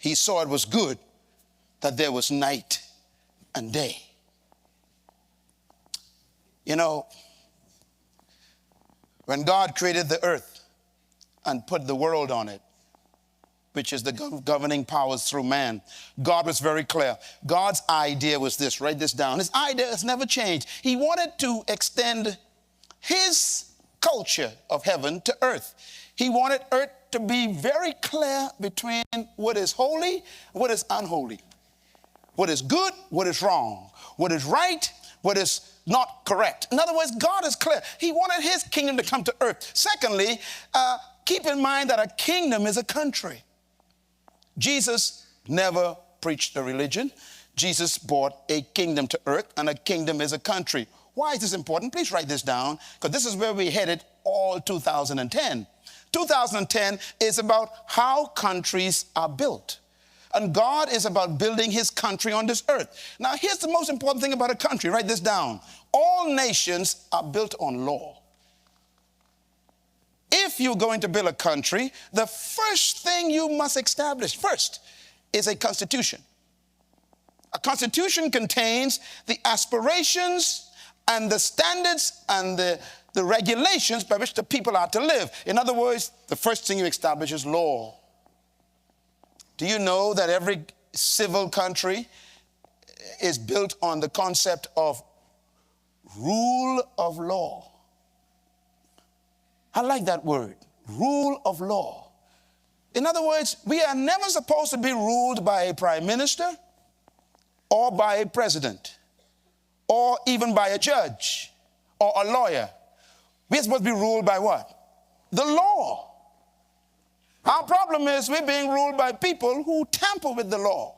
he saw it was good that there was night and day. You know, when God created the earth and put the world on it, which is the governing powers through man, God was very clear. God's idea was this. Write this down. His idea has never changed. He wanted to extend his culture of heaven to earth. He wanted earth to be very clear between what is holy and what is unholy, what is good, what is wrong, what is right, what is not correct. In other words, God is clear. He wanted his kingdom to come to earth. Secondly, keep in mind that a kingdom is a country. Jesus never preached a religion. Jesus brought a kingdom to earth, and a kingdom is a country. Why is this important? Please write this down, because this is where we headed all 2010. 2010 is about how countries are built. And God is about building his country on this earth. Now, here's the most important thing about a country. Write this down. All nations are built on law. If you're going to build a country, the first thing you must establish first is a constitution. A constitution contains the aspirations and the standards and the regulations by which the people are to live. In other words, the first thing you establish is law. Do you know that every civil country is built on the concept of rule of law? I like that word, rule of law. In other words, we are never supposed to be ruled by a prime minister or by a president or even by a judge or a lawyer. We're supposed to be ruled by what? The law. Our problem is we're being ruled by people who tamper with the law.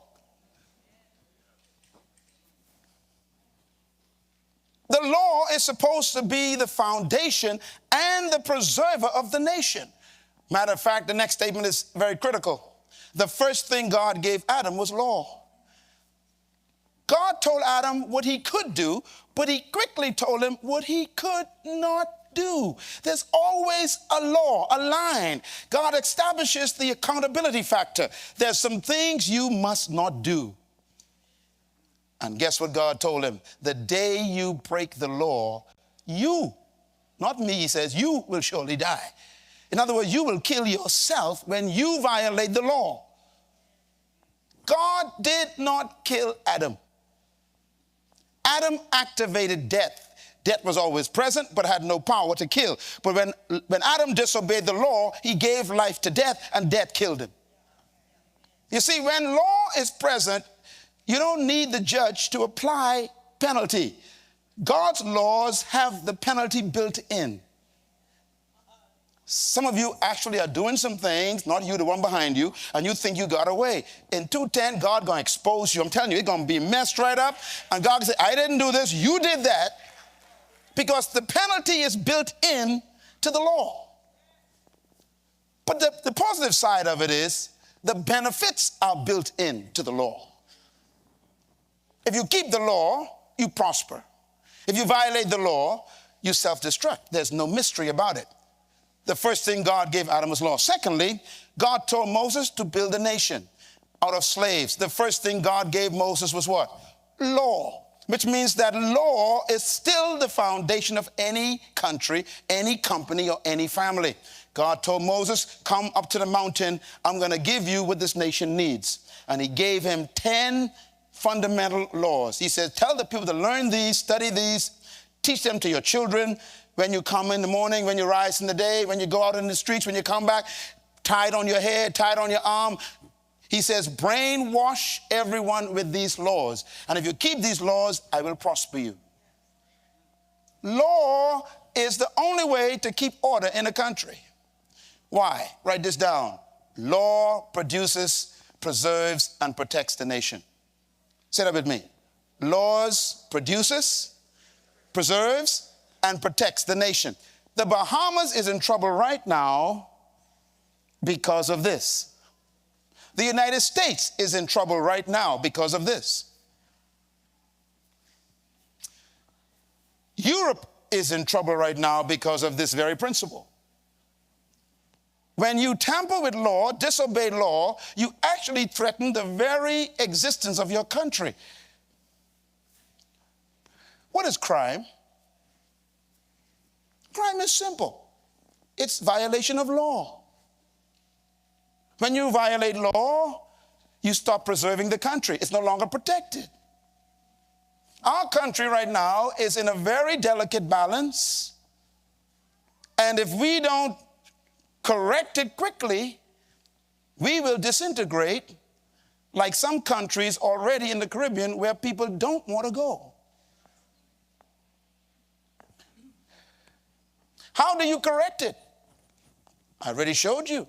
The law is supposed to be the foundation and the preserver of the nation. Matter of fact, the next statement is very critical. The first thing God gave Adam was law. God told Adam what he could do, but he quickly told him what he could not do. There's always a law, a line. God establishes the accountability factor. There's some things you must not do. And guess what God told him? The day you break the law, you, not me, he says, you will surely die. In other words, you will kill yourself when you violate the law. God did not kill Adam. Adam activated death. Death was always present, but had no power to kill. But when Adam disobeyed the law, he gave life to death, and death killed him. You see, when law is present, you don't need the judge to apply penalty. God's laws have the penalty built in. Some of you actually are doing some things, not you, the one behind you, and you think you got away. In 2:10, God going to expose you. I'm telling you, it's going to be messed right up. And God can say, I didn't do this, you did that. Because the penalty is built in to the law. But the positive side of it is the benefits are built in to the law. If you keep the law, you prosper. If you violate the law, you self-destruct. There's no mystery about it. The first thing God gave Adam was law. Secondly, God told Moses to build a nation out of slaves. The first thing God gave Moses was what? Law. Which means that law is still the foundation of any country, any company, or any family. God told Moses, come up to the mountain. I'm going to give you what this nation needs. And he gave him 10 fundamental laws. He said, tell the people to learn these, study these, teach them to your children. When you come in the morning, when you rise in the day, when you go out in the streets, when you come back, tie it on your head, tie it on your arm. He says, brainwash everyone with these laws. And if you keep these laws, I will prosper you. Law is the only way to keep order in a country. Why? Write this down. Law produces, preserves, and protects the nation. Say that with me. Laws produces, preserves, and protects the nation. The Bahamas is in trouble right now because of this. The United States is in trouble right now because of this. Europe is in trouble right now because of this very principle. When you tamper with law, disobey law, you actually threaten the very existence of your country. What is crime? Crime is simple. It's violation of law. When you violate law, you stop preserving the country. It's no longer protected. Our country right now is in a very delicate balance. And if we don't correct it quickly, we will disintegrate like some countries already in the Caribbean where people don't want to go. How do you correct it? I already showed you.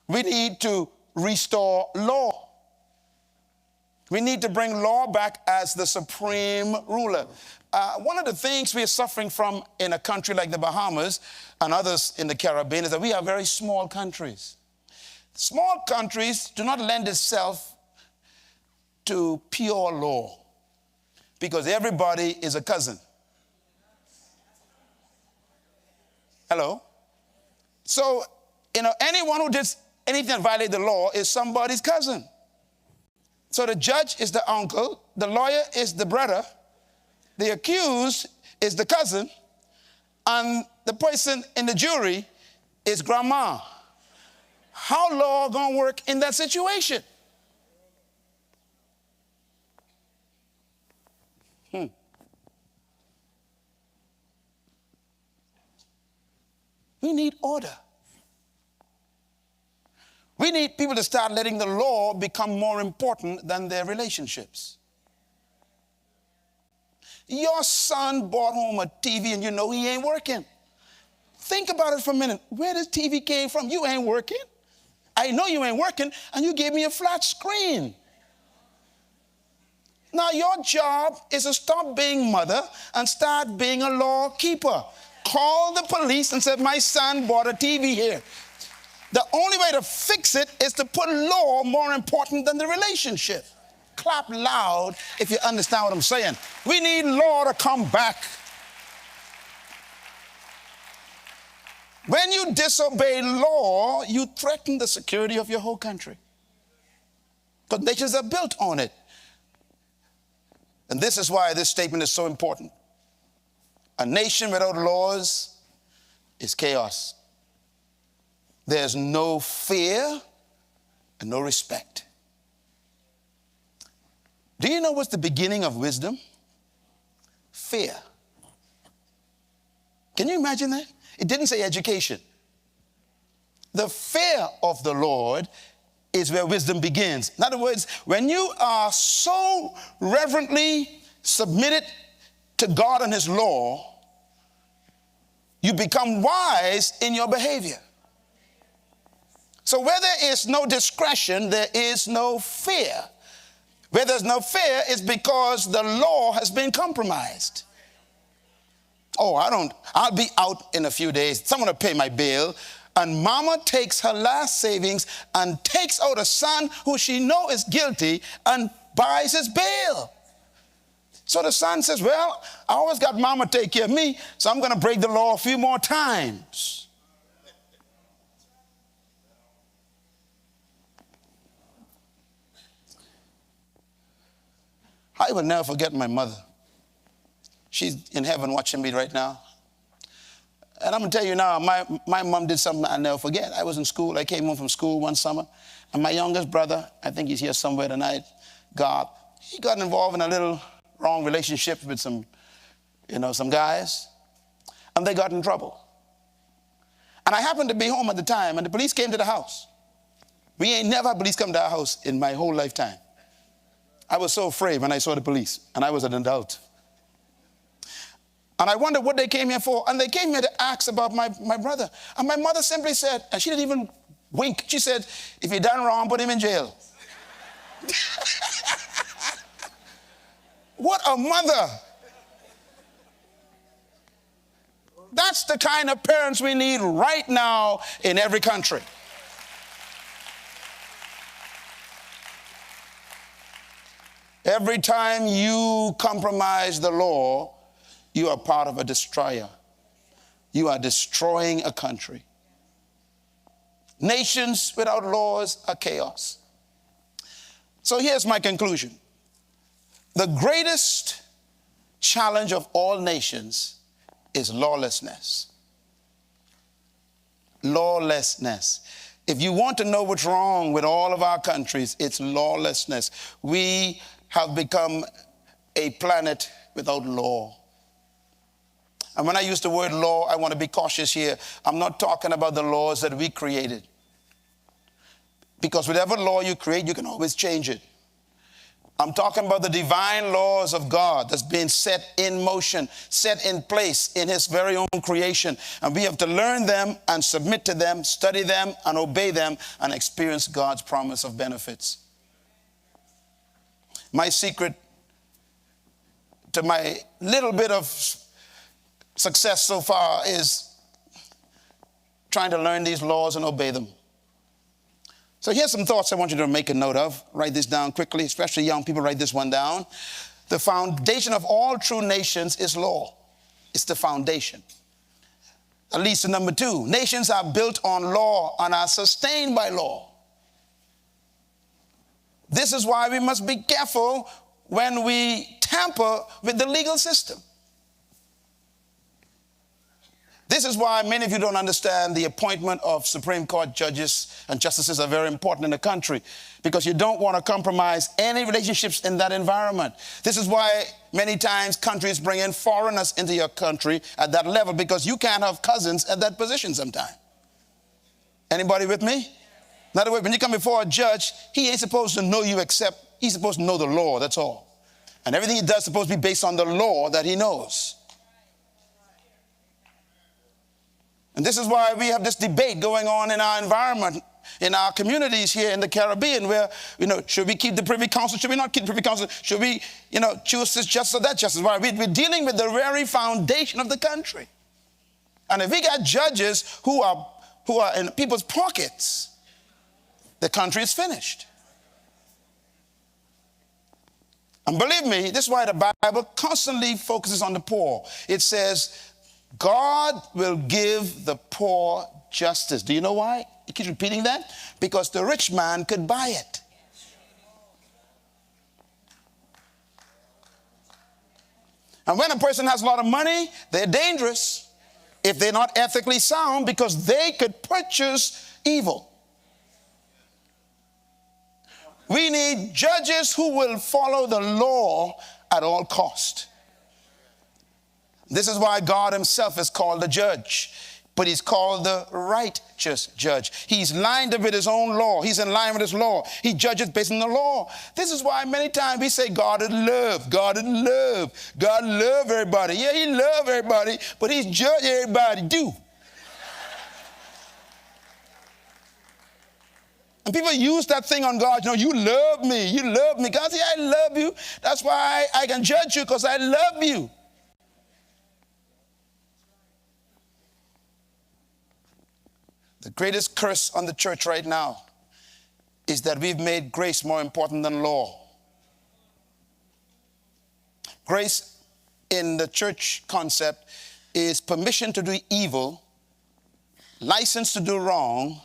We need to restore law. We need to bring law back as the supreme ruler. One of the things we are suffering from in a country like the Bahamas and others in the Caribbean is that we are very small countries. Small countries do not lend itself to pure law because everybody is a cousin. Hello? So, anyone who did anything that violated the law is somebody's cousin. So the judge is the uncle, the lawyer is the brother, the accused is the cousin, and the person in the jury is grandma. How law gonna work in that situation? We need order. We need people to start letting the law become more important than their relationships. Your son brought home a TV and you know he ain't working. Think about it for a minute. Where does TV came from? You ain't working. I know you ain't working, and you gave me a flat screen. Now your job is to stop being mother and start being a law keeper. Call the police and say, my son bought a TV here. The only way to fix it is to put law more important than the relationship. Clap loud if you understand what I'm saying. We need law to come back. When you disobey law, you threaten the security of your whole country. Because nations are built on it. And this is why this statement is so important. A nation without laws is chaos. There's no fear and no respect. Do you know what's the beginning of wisdom? Fear. Can you imagine that? It didn't say education. The fear of the Lord is where wisdom begins. In other words, when you are so reverently submitted to God and His law, you become wise in your behavior. So where there is no discretion, there is no fear. Where there's no fear, it's because the law has been compromised. Oh, I'll be out in a few days. Someone will pay my bill. And mama takes her last savings and takes out a son who she knows is guilty and buys his bail. So the son says, well, I always got mama take care of me, so I'm going to break the law a few more times. I will never forget my mother. She's in heaven watching me right now. And I'm going to tell you now, my mom did something I'll never forget. I was in school. I came home from school one summer. And my youngest brother, I think he's here somewhere tonight, he got involved in a little wrong relationship with some guys. And they got in trouble. And I happened to be home at the time, and the police came to the house. We ain't never had police come to our house in my whole lifetime. I was so afraid when I saw the police, and I was an adult. And I wondered what they came here for. And they came here to ask about my brother. And my mother simply said, and she didn't even wink, she said, if he done wrong, put him in jail. What a mother. That's the kind of parents we need right now in every country. Every time you compromise the law, you are part of a destroyer. You are destroying a country. Nations without laws are chaos. So here's my conclusion. The greatest challenge of all nations is lawlessness. Lawlessness. If you want to know what's wrong with all of our countries, it's lawlessness. We have become a planet without law. And when I use the word law, I want to be cautious here. I'm not talking about the laws that we created. Because whatever law you create, you can always change it. I'm talking about the divine laws of God that's being set in motion, set in place in his very own creation. And we have to learn them and submit to them, study them and obey them and experience God's promise of benefits. My secret to my little bit of success so far is trying to learn these laws and obey them. So here's some thoughts I want you to make a note of. Write this down quickly, especially young people, write this one down. The foundation of all true nations is law. It's the foundation. At least to number 2, nations are built on law and are sustained by law. This is why we must be careful when we tamper with the legal system. This is why many of you don't understand the appointment of Supreme Court judges and justices are very important in the country, because you don't want to compromise any relationships in that environment. This is why many times countries bring in foreigners into your country at that level, because you can't have cousins at that position sometime. Anybody with me? In other words, when you come before a judge, he ain't supposed to know you except he's supposed to know the law, that's all. And everything he does is supposed to be based on the law that he knows. And this is why we have this debate going on in our environment, in our communities here in the Caribbean, where, should we keep the Privy Council? Should we not keep the Privy Council? Should we, choose this justice or that justice? Why? We're dealing with the very foundation of the country. And if we got judges who are in people's pockets, the country is finished. And believe me, this is why the Bible constantly focuses on the poor. It says, God will give the poor justice. Do you know why? He keeps repeating that. Because the rich man could buy it. And when a person has a lot of money, they're dangerous if they're not ethically sound, because they could purchase evil. We need judges who will follow the law at all cost. This is why God himself is called the judge, but he's called the righteous judge. He's lined up with his own law. He's in line with his law. He judges based on the law. This is why many times we say God is love, God is love, God love everybody. Yeah, he love everybody, but he's judge everybody too. And people use that thing on God. You love me. You love me. God says, I love you. That's why I can judge you, because I love you. The greatest curse on the church right now is that we've made grace more important than law. Grace in the church concept is permission to do evil, license to do wrong,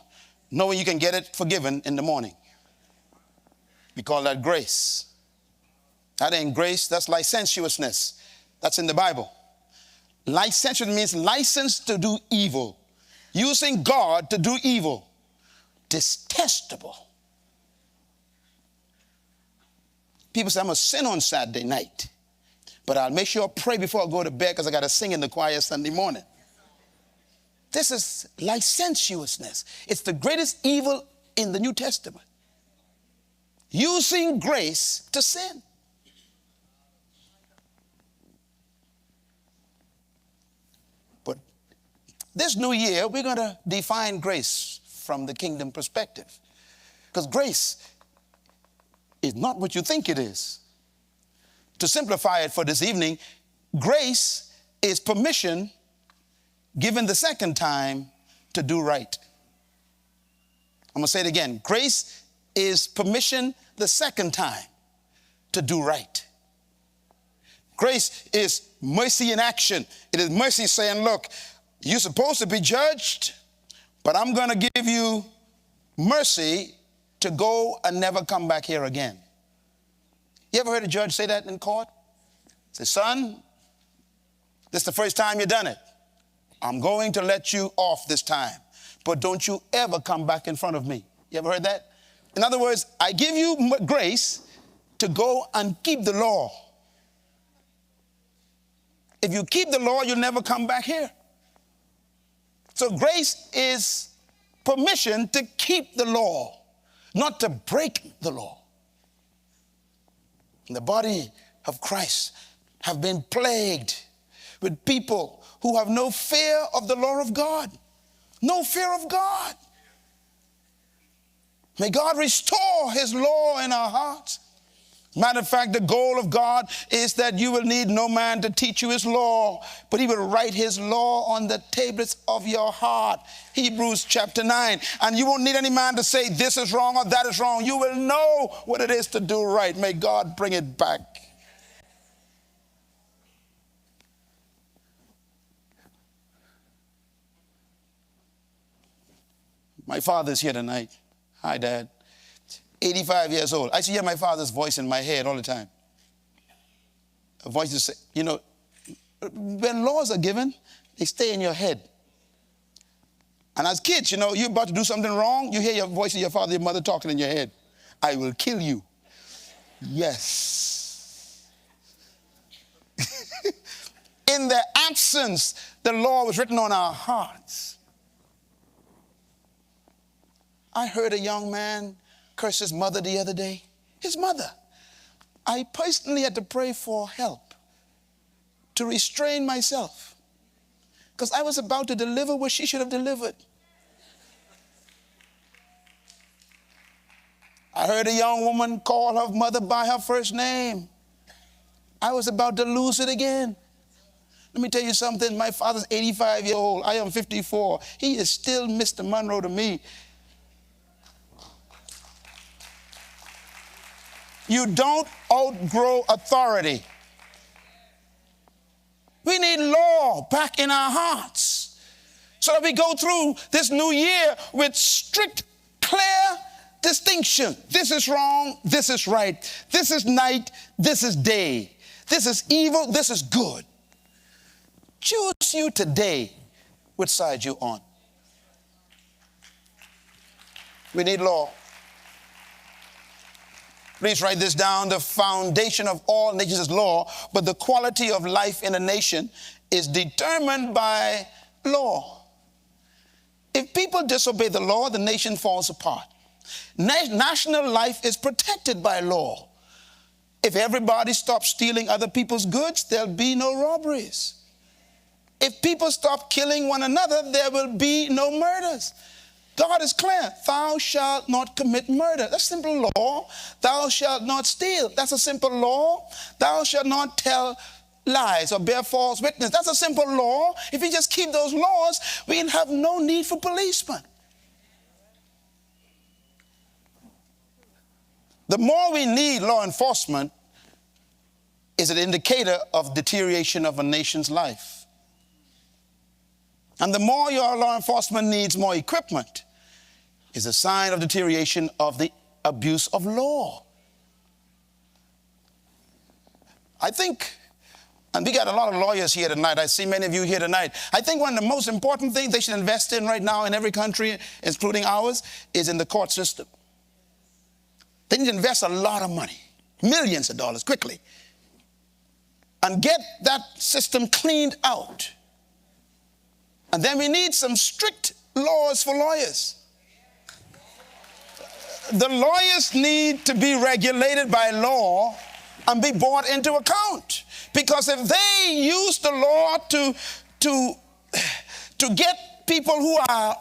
knowing you can get it forgiven in the morning. We call that grace. That ain't grace, that's licentiousness. That's in the Bible. Licentious means license to do evil. Using God to do evil. Detestable. People say, I'm going to sin on Saturday night, but I'll make sure I pray before I go to bed because I got to sing in the choir Sunday morning. This is licentiousness. It's the greatest evil in the New Testament. Using grace to sin. But this new year, we're going to define grace from the kingdom perspective. Because grace is not what you think it is. To simplify it for this evening, grace is permission given the second time to do right. I'm going to say it again. Grace is permission the second time to do right. Grace is mercy in action. It is mercy saying, look, you're supposed to be judged, but I'm going to give you mercy to go and never come back here again. You ever heard a judge say that in court? Say, son, this is the first time you've done it. I'm going to let you off this time, but don't you ever come back in front of me. You ever heard that? In other words, I give you grace to go and keep the law. If you keep the law, you'll never come back here. So grace is permission to keep the law, not to break the law. And the body of Christ have been plagued with people who have no fear of the law of God. No fear of God. May God restore his law in our hearts. Matter of fact, the goal of God is that you will need no man to teach you his law, but he will write his law on the tablets of your heart. Hebrews chapter 9. And you won't need any man to say this is wrong or that is wrong. You will know what it is to do right. May God bring it back. My father's here tonight. Hi, Dad. 85 years old. I used to hear my father's voice in my head all the time. A voice to say, you know, when laws are given, they stay in your head. And as kids, you know, you're about to do something wrong, you hear your voice of your father, your mother talking in your head. I will kill you. Yes. In their absence, the law was written on our hearts. I heard a young man curse his mother the other day. His mother. I personally had to pray for help to restrain myself because I was about to deliver what she should have delivered. I heard a young woman call her mother by her first name. I was about to lose it again. Let me tell you something. My father's 85 years old. I am 54. He is still Mr. Munroe to me. You don't outgrow authority. We need law back in our hearts so that we go through this new year with strict, clear distinction. This is wrong, this is right. This is night, this is day. This is evil, this is good. Choose you today which side you're on. We need law. Please write this down. The foundation of all nations is law, but the quality of life in a nation is determined by law. If people disobey the law, the nation falls apart. National life is protected by law. If everybody stops stealing other people's goods, there'll be no robberies. If people stop killing one another, there will be no murders. God is clear. Thou shalt not commit murder. That's simple law. Thou shalt not steal. That's a simple law. Thou shalt not tell lies or bear false witness. That's a simple law. If we just keep those laws, we can have no need for policemen. The more we need law enforcement is an indicator of deterioration of a nation's life. And the more your law enforcement needs more equipment is a sign of deterioration of the abuse of law. I think, and we got a lot of lawyers here tonight. I see many of you here tonight. I think one of the most important things they should invest in right now in every country, including ours, is in the court system. They need to invest a lot of money, millions of dollars, quickly, and get that system cleaned out. And then we need some strict laws for lawyers. The lawyers need to be regulated by law and be brought into account. Because if they use the law to get people who are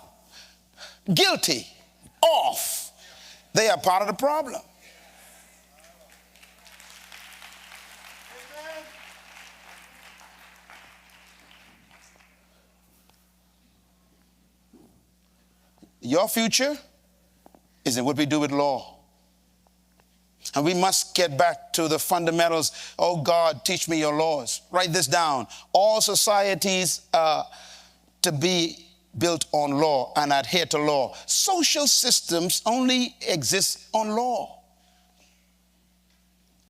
guilty off, they are part of the problem. Your future is in what we do with law. And we must get back to the fundamentals. Oh God, teach me your laws. Write this down. All societies are to be built on law and adhere to law. Social systems only exist on law.